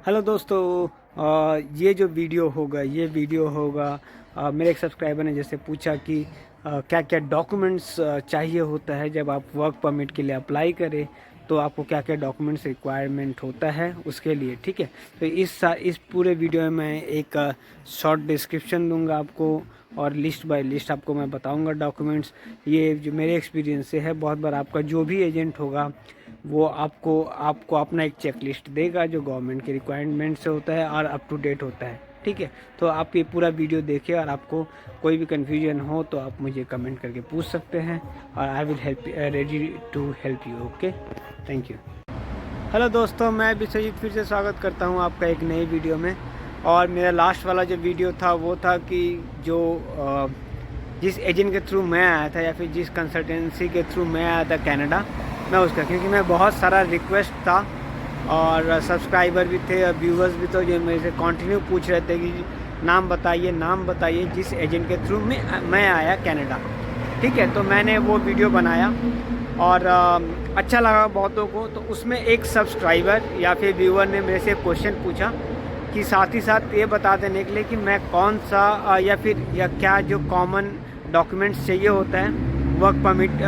Hello दोस्तों। ये जो वीडियो होगा मेरे एक सब्सक्राइबर ने जैसे पूछा कि क्या क्या डॉक्यूमेंट्स चाहिए होता है जब आप वर्क परमिट के लिए अप्लाई करें, तो आपको क्या क्या डॉक्यूमेंट्स रिक्वायरमेंट होता है उसके लिए। ठीक है, तो इस पूरे वीडियो में मैं एक शॉर्ट डिस्क्रिप्शन दूंगा आपको और लिस्ट बाय लिस्ट आपको मैं बताऊंगा डॉक्यूमेंट्स। ये जो मेरे एक्सपीरियंस से है, बहुत बार आपका जो भी एजेंट होगा वो आपको आपको अपना एक चेक लिस्ट देगा जो गवर्नमेंट के रिक्वायरमेंट से होता है और अप टू डेट होता है। ठीक है, तो आप ये पूरा वीडियो देखिए और आपको कोई भी कन्फ्यूजन हो तो आप मुझे कमेंट करके पूछ सकते हैं और I will help ready to help you. Okay, thank you. Hello दोस्तों, मैं विश्वजीत फिर से स्वागत करता हूँ आपका एक नई वीडियो में। और मेरा लास्ट वाला जो वीडियो था वो था कि जो जिस एजेंट के थ्रू मैं आया था या फिर जिस कंसल्टेंसी के थ्रू मैं आया था कनाडा, मैं उसका, क्योंकि मैं बहुत सारा रिक्वेस्ट था और सब्सक्राइबर भी थे और व्यूवर्स भी थे जो मेरे से कंटिन्यू पूछ रहे थे कि नाम बताइए जिस एजेंट के थ्रू मैं आया कनाडा। ठीक है, तो मैंने वो वीडियो बनाया और अच्छा लगा बहुतों को। तो उसमें एक सब्सक्राइबर या फिर व्यूवर ने मेरे से क्वेश्चन पूछा कि साथ ही साथ ये बता देने के लिए कि मैं कौन सा या क्या जो कॉमन डॉक्यूमेंट्स चाहिए होता है वर्क परमिट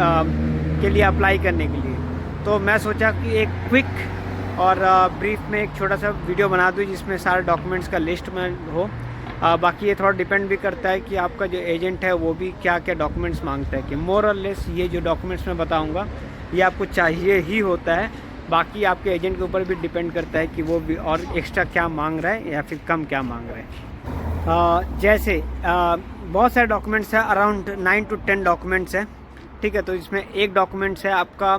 के लिए अप्लाई करने के लिए। तो मैं सोचा कि एक क्विक और ब्रीफ में एक छोटा सा वीडियो बना दूँ जिसमें सारे डॉक्यूमेंट्स का लिस्ट में हो। बाकी ये थोड़ा डिपेंड भी करता है कि आपका जो एजेंट है वो भी क्या क्या डॉक्यूमेंट्स मांगता है, कि मोर और लेस ये जो डॉक्यूमेंट्स मैं बताऊंगा ये आपको चाहिए ही होता है। बाकी आपके एजेंट के ऊपर भी डिपेंड करता है कि वो भी और एक्स्ट्रा क्या मांग रहा है या फिर कम क्या मांग रहा है। जैसे बहुत सारे डॉक्यूमेंट्स हैं, अराउंड 9 to 10 डॉक्यूमेंट्स हैं। ठीक है, तो इसमें एक डॉक्यूमेंट्स है आपका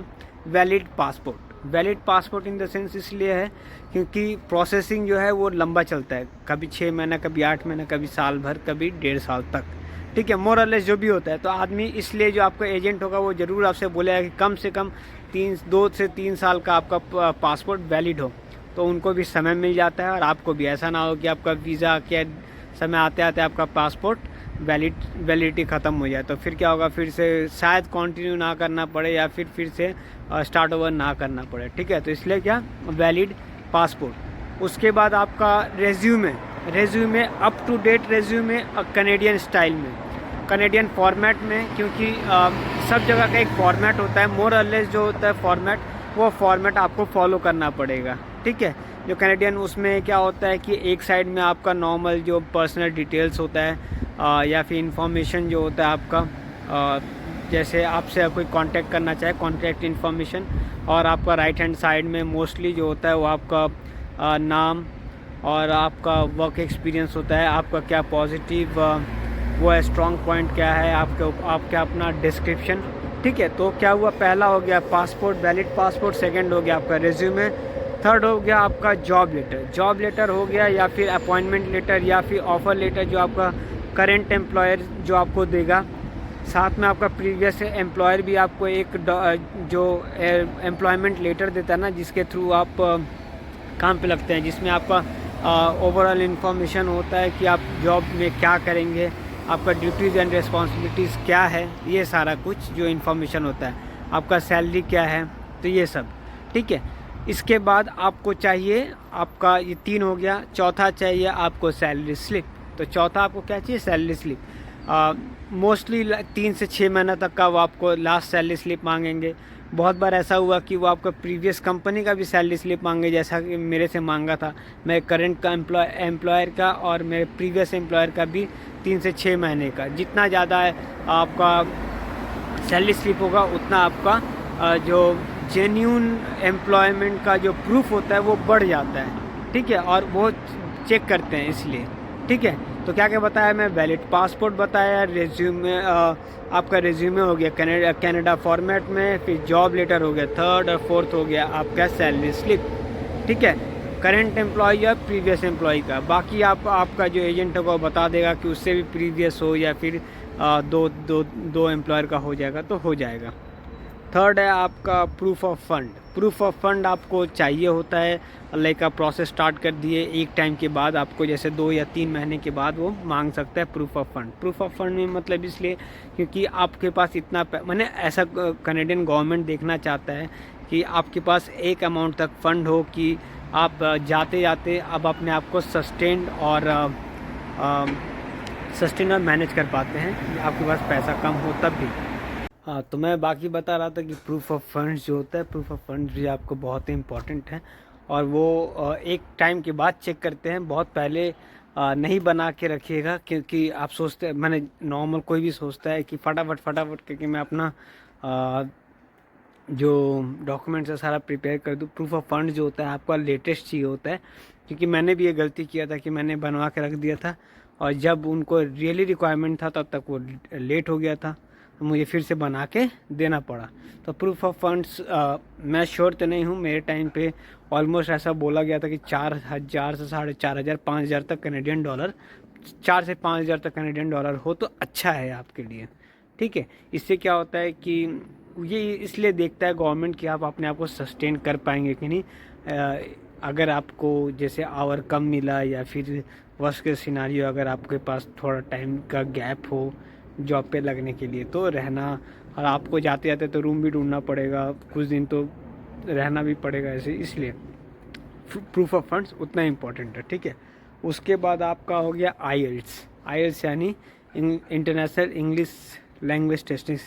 valid passport. Valid passport in the sense इसलिए है क्योंकि प्रोसेसिंग जो है वो लंबा चलता है, कभी 6 महीना, कभी 8 महीना, कभी साल भर, कभी 1.5 साल तक। ठीक है, मोर और लेस जो भी होता है। तो आदमी इसलिए जो आपका एजेंट होगा वो ज़रूर आपसे बोलेगा कि कम से कम 2 से 3 साल का आपका पासपोर्ट वैलिड हो, तो उनको भी समय मिल जाता है और आपको भी ऐसा ना हो कि आपका वीज़ा के समय आते आते आपका पासपोर्ट वैलिडिटी ख़त्म हो जाए। तो फिर क्या होगा, फिर से शायद कंटिन्यू ना करना पड़े या फिर से स्टार्ट ओवर ना करना पड़े। ठीक है, तो इसलिए क्या, वैलिड पासपोर्ट। उसके बाद आपका resume up to date resume Canadian style में, कनेडियन फॉर्मेट में, क्योंकि सब जगह का एक फॉर्मेट होता है। मोर और लेस जो होता है फॉर्मेट, वो फॉर्मेट आपको फॉलो करना पड़ेगा। ठीक है, जो कनेडियन, उसमें क्या होता है कि एक साइड में आपका नॉर्मल जो पर्सनल डिटेल्स होता है या फिर इंफॉर्मेशन जो होता है आपका, जैसे आपसे कोई कांटेक्ट करना चाहे, कॉन्टैक्ट इन्फॉर्मेशन, और आपका राइट हैंड साइड में मोस्टली जो होता है वो आपका नाम और आपका वर्क एक्सपीरियंस होता है, आपका क्या पॉजिटिव वो है, स्ट्रॉन्ग पॉइंट क्या है आपका अपना डिस्क्रिप्शन। ठीक है, तो क्या हुआ, पहला हो गया पासपोर्ट, वैलिड पासपोर्ट। सेकंड हो गया आपका रेज्यूमे। थर्ड हो गया आपका जॉब लेटर हो गया, या फिर अपॉइंटमेंट लेटर या फिर ऑफ़र लेटर जो आपका करेंट एम्प्लॉयर जो आपको देगा। साथ में आपका प्रीवियस एम्प्लॉयर भी आपको एक जो एम्प्लॉयमेंट लेटर देता है ना, जिसके थ्रू आप काम पे लगते हैं, जिसमें आपका ओवरऑल इन्फॉर्मेशन होता है कि आप जॉब में क्या करेंगे, आपका ड्यूटीज़ एंड रिस्पॉन्सिबिलिटीज़ क्या है, ये सारा कुछ जो इन्फॉर्मेशन होता है, आपका सैलरी क्या है, तो ये सब। ठीक है, इसके बाद आपको चाहिए, आपका ये 3 हो गया। चौथा चाहिए आपको सैलरी स्लिप। तो चौथा आपको क्या चाहिए, सैलरी स्लिप। मोस्टली 3 से 6 महीना तक का वो आपको लास्ट सैलरी स्लिप मांगेंगे। बहुत बार ऐसा हुआ कि वो आपका प्रीवियस कंपनी का भी सैलरी स्लिप मांगे, जैसा कि मेरे से मांगा था। मैं करंट का एम्प्लॉयर का और मेरे प्रीवियस एम्प्लॉयर का भी 3 से 6 महीने का, जितना ज़्यादा है आपका सैलरी स्लिप होगा उतना आपका जो जेन्यून एम्प्लॉयमेंट का जो प्रूफ होता है वो बढ़ जाता है। ठीक है, और वो चेक करते हैं इसलिए। ठीक है, तो क्या क्या बताया मैं, वैलिड पासपोर्ट बताया, रेज्यूमे आपका रेज्यूमे हो गया कनाडा फॉर्मेट में, फिर जॉब लेटर हो गया थर्ड, और फोर्थ हो गया आपका सैलरी स्लिप। ठीक है, करंट एम्प्लॉय या प्रीवियस एम्प्लॉय का। बाकी आपका जो एजेंट होगा वो बता देगा कि उससे भी प्रीवियस हो या फिर दो एम्प्लॉयर का हो जाएगा तो हो जाएगा। थर्ड है आपका प्रूफ ऑफ फंड आपको चाहिए होता है। लाइक आप प्रोसेस स्टार्ट कर दिए, एक टाइम के बाद आपको जैसे 2 या 3 महीने के बाद वो मांग सकता है प्रूफ ऑफ फंड में मतलब इसलिए क्योंकि आपके पास इतना मैंने ऐसा कनेडियन गवर्नमेंट देखना चाहता है कि आपके पास एक अमाउंट तक फ़ंड हो कि आप जाते जाते अब अपने आप को सस्टेन और मैनेज कर पाते हैं, आपके पास पैसा कम हो तब भी। हाँ, तो मैं बाकी बता रहा था कि प्रूफ ऑफ फंड्स जो होता है, प्रूफ ऑफ फंड्स भी आपको बहुत ही इम्पोर्टेंट है, और वो एक टाइम के बाद चेक करते हैं, बहुत पहले नहीं बना के रखिएगा, क्योंकि आप सोचते हैं, मैंने नॉर्मल कोई भी सोचता है कि फटाफट करके मैं अपना जो डॉक्यूमेंट्स है सारा प्रिपेयर कर दूँ। प्रूफ ऑफ फंड जो होता है आपका लेटेस्ट चाहिए होता है, क्योंकि मैंने भी ये गलती किया था कि मैंने बनवा के रख दिया था, और जब उनको रियली रिक्वायरमेंट था तब तक वो लेट हो गया था, तो मुझे फिर से बना के देना पड़ा। तो प्रूफ ऑफ फंड्स मैं श्योर तो नहीं हूँ, मेरे टाइम पे ऑलमोस्ट ऐसा बोला गया था कि 4,000 से 4,500 5,000 तक कैनेडियन डॉलर, 4 से 5,000 तक कैनेडियन डॉलर हो तो अच्छा है आपके लिए। ठीक है, इससे क्या होता है कि ये इसलिए देखता है गवर्नमेंट कि आप अपने आप को सस्टेन कर पाएंगे कि नहीं। अगर आपको जैसे आवर कम मिला, या फिर वर्स्ट के सिनारियो अगर आपके पास थोड़ा टाइम का गैप हो जॉब पे लगने के लिए, तो रहना, और आपको जाते जाते तो रूम भी ढूंढना पड़ेगा, कुछ दिन तो रहना भी पड़ेगा ऐसे, इसलिए प्रूफ ऑफ फंड्स उतना इम्पोर्टेंट है। ठीक है, उसके बाद आपका हो गया आईएल्ट्स यानी international English language testing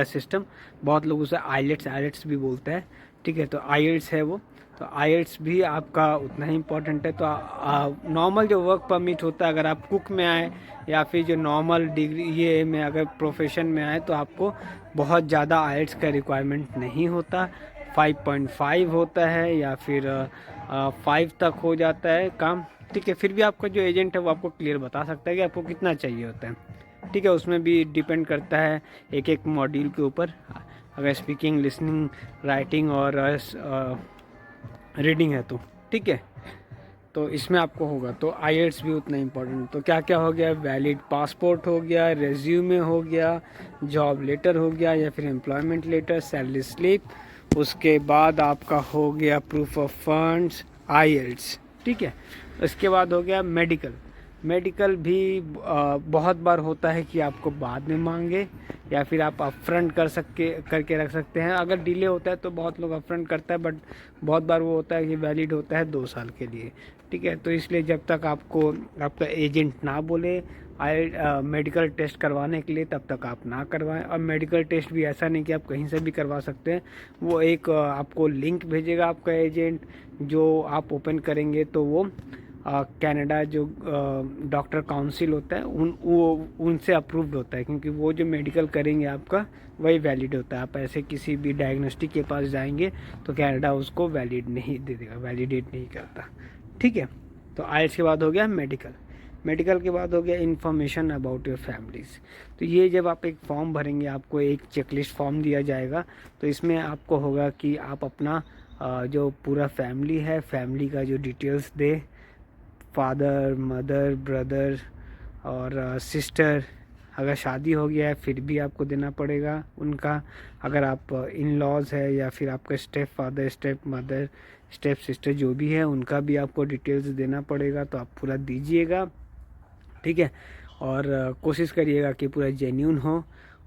system, बहुत लोग उसे आईलेट्स भी बोलते हैं। ठीक है, तो आईएल्ट्स है वो, तो आईएल्ट्स भी आपका उतना ही इम्पोर्टेंट है। तो नॉर्मल जो वर्क परमिट होता है, अगर आप कुक में आए या फिर जो नॉर्मल डिग्री ये में अगर प्रोफेशन में आए, तो आपको बहुत ज़्यादा आईएल्ट्स का रिक्वायरमेंट नहीं होता, 5.5 होता है या फिर 5 तक हो जाता है काम। ठीक है, फिर भी आपका जो एजेंट है वो आपको क्लियर बता सकता है कि आपको कितना चाहिए होता है। ठीक है, उसमें भी डिपेंड करता है एक एक मॉड्यूल के ऊपर, अगर स्पीकिंग, लिसनिंग, राइटिंग और रीडिंग है तो। ठीक है, तो इसमें आपको होगा, तो आईएल्ट्स भी उतना इम्पोर्टेंट। तो क्या क्या हो गया, वैलिड पासपोर्ट हो गया, रेज्यूमे हो गया, जॉब लेटर हो गया या फिर एम्प्लॉयमेंट लेटर, सैलरी स्लिप, उसके बाद आपका हो गया प्रूफ ऑफ फंड्स, आईएल्ट्स। ठीक है, उसके बाद हो गया मेडिकल भी बहुत बार होता है कि आपको बाद में मांगे, या फिर आप अपफ्रंट करके रख सकते हैं। अगर डिले होता है तो बहुत लोग अपफ्रंट करता है, बट बहुत बार वो होता है कि वैलिड होता है 2 साल के लिए। ठीक है, तो इसलिए जब तक आपको आपका एजेंट ना बोले मेडिकल टेस्ट करवाने के लिए, तब तक आप ना करवाएं। और मेडिकल टेस्ट भी ऐसा नहीं कि आप कहीं से भी करवा सकते हैं, वो एक आपको लिंक भेजेगा आपका एजेंट, जो आप ओपन करेंगे तो वो कनाडा जो डॉक्टर काउंसिल होता है उनसे अप्रूव्ड होता है, क्योंकि वो जो मेडिकल करेंगे आपका वही वैलिड होता है। आप ऐसे किसी भी डायग्नोस्टिक के पास जाएंगे तो कनाडा उसको वैलिड नहीं दे देगा, वैलिडेट नहीं करता। ठीक है, तो आईएल्ट्स के बाद हो गया मेडिकल के बाद हो गया इन्फॉर्मेशन अबाउट योर फैमिलीज़। तो ये जब आप एक फॉर्म भरेंगे, आपको एक चेकलिस्ट फॉर्म दिया जाएगा, तो इसमें आपको होगा कि आप अपना जो पूरा फैमिली है, फैमिली का जो डिटेल्स दे, फादर, मदर, ब्रदर और सिस्टर, अगर शादी हो गया है फिर भी आपको देना पड़ेगा उनका, अगर आप इन लॉज है या फिर आपका step father, step mother, step sister जो भी है उनका भी आपको डिटेल्स देना पड़ेगा, तो आप पूरा दीजिएगा। ठीक है, और कोशिश करिएगा कि पूरा जेन्यून हो,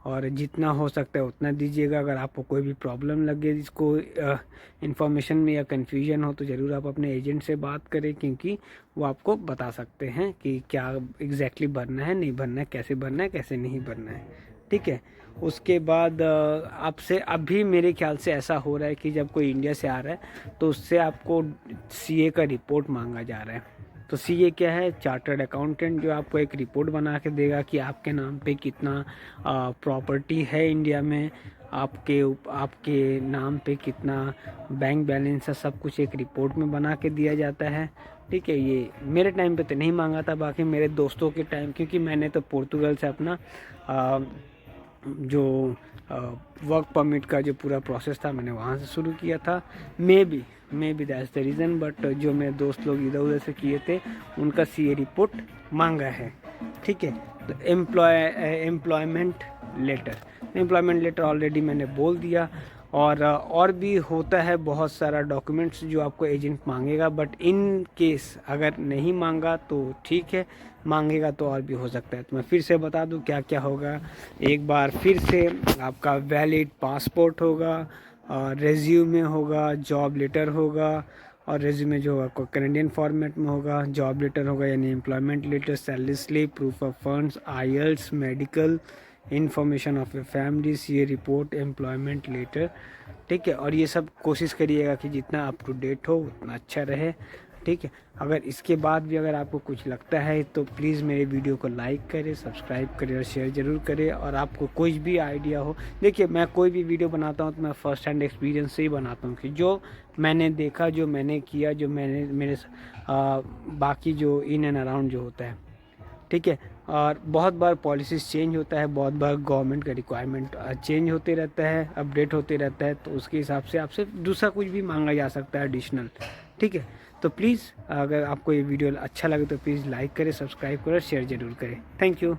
और जितना हो सकता है उतना दीजिएगा। अगर आपको कोई भी प्रॉब्लम लगे, इसको इन्फॉर्मेशन में या कन्फ्यूजन हो, तो ज़रूर आप अपने एजेंट से बात करें, क्योंकि वो आपको बता सकते हैं कि क्या एग्जैक्टली भरना है, नहीं भरना है, कैसे भरना है, कैसे नहीं भरना है। ठीक है, उसके बाद आपसे अभी मेरे ख्याल से ऐसा हो रहा है कि जब कोई इंडिया से आ रहा है तो उससे आपको सीए का रिपोर्ट मांगा जा रहा है। तो सीए क्या है, चार्टर्ड अकाउंटेंट, जो आपको एक रिपोर्ट बना के देगा कि आपके नाम पे कितना प्रॉपर्टी है इंडिया में, आपके नाम पे कितना बैंक बैलेंस है, सब कुछ एक रिपोर्ट में बना के दिया जाता है। ठीक है, ये मेरे टाइम पे तो नहीं मांगा था, बाकी मेरे दोस्तों के टाइम, क्योंकि मैंने तो पोर्तुगल से अपना जो वर्क परमिट का जो पूरा प्रोसेस था मैंने वहाँ से शुरू किया था। May be that's the reason, but जो मेरे दोस्त लोग इधर उधर से किए थे उनका सीए रिपोर्ट मांगा है। ठीक है, तो एम्प्लॉयमेंट लेटर ऑलरेडी मैंने बोल दिया, और भी होता है बहुत सारा डॉक्यूमेंट्स जो आपको एजेंट मांगेगा, बट इन केस अगर नहीं मांगा तो ठीक है, मांगेगा तो और भी हो सकता है। तो मैं फिर से बता दूं क्या क्या होगा एक बार फिर से। आपका वैलिड पासपोर्ट होगा, रेज्यूमे होगा, जॉब लेटर होगा, और रेज्यूमे जो होगा कैनेडियन फॉर्मेट में होगा, जॉब लेटर होगा यानी employment letter, salary slip, proof of funds, IELTS, medical, information of a family, CA report, employment letter, ठीक है। और ये सब कोशिश करिएगा कि जितना अप टू डेट हो उतना अच्छा रहे, ठीक है। अगर इसके बाद भी अगर आपको कुछ लगता है तो प्लीज़ मेरे वीडियो को लाइक करें, सब्सक्राइब करें और शेयर ज़रूर करें। और आपको कोई भी आइडिया हो, देखिए मैं कोई भी वीडियो बनाता हूँ तो मैं फ़र्स्ट हैंड एक्सपीरियंस से ही बनाता हूँ कि जो मैंने देखा, जो मैंने किया, जो मैंने मेरे बाकी जो इन एंड अराउंड जो होता है, ठीक है। और बहुत बार पॉलिसीज़ चेंज होता है, बहुत बार गवर्नमेंट का रिक्वायरमेंट चेंज होते रहता है, अपडेट होते रहता है, तो उसके हिसाब से आपसे दूसरा कुछ भी मांगा जा सकता है एडिशनल, ठीक है। तो प्लीज़ अगर आपको ये वीडियो अच्छा लगे तो प्लीज़ लाइक करें, सब्सक्राइब करें, शेयर ज़रूर करें। Thank you.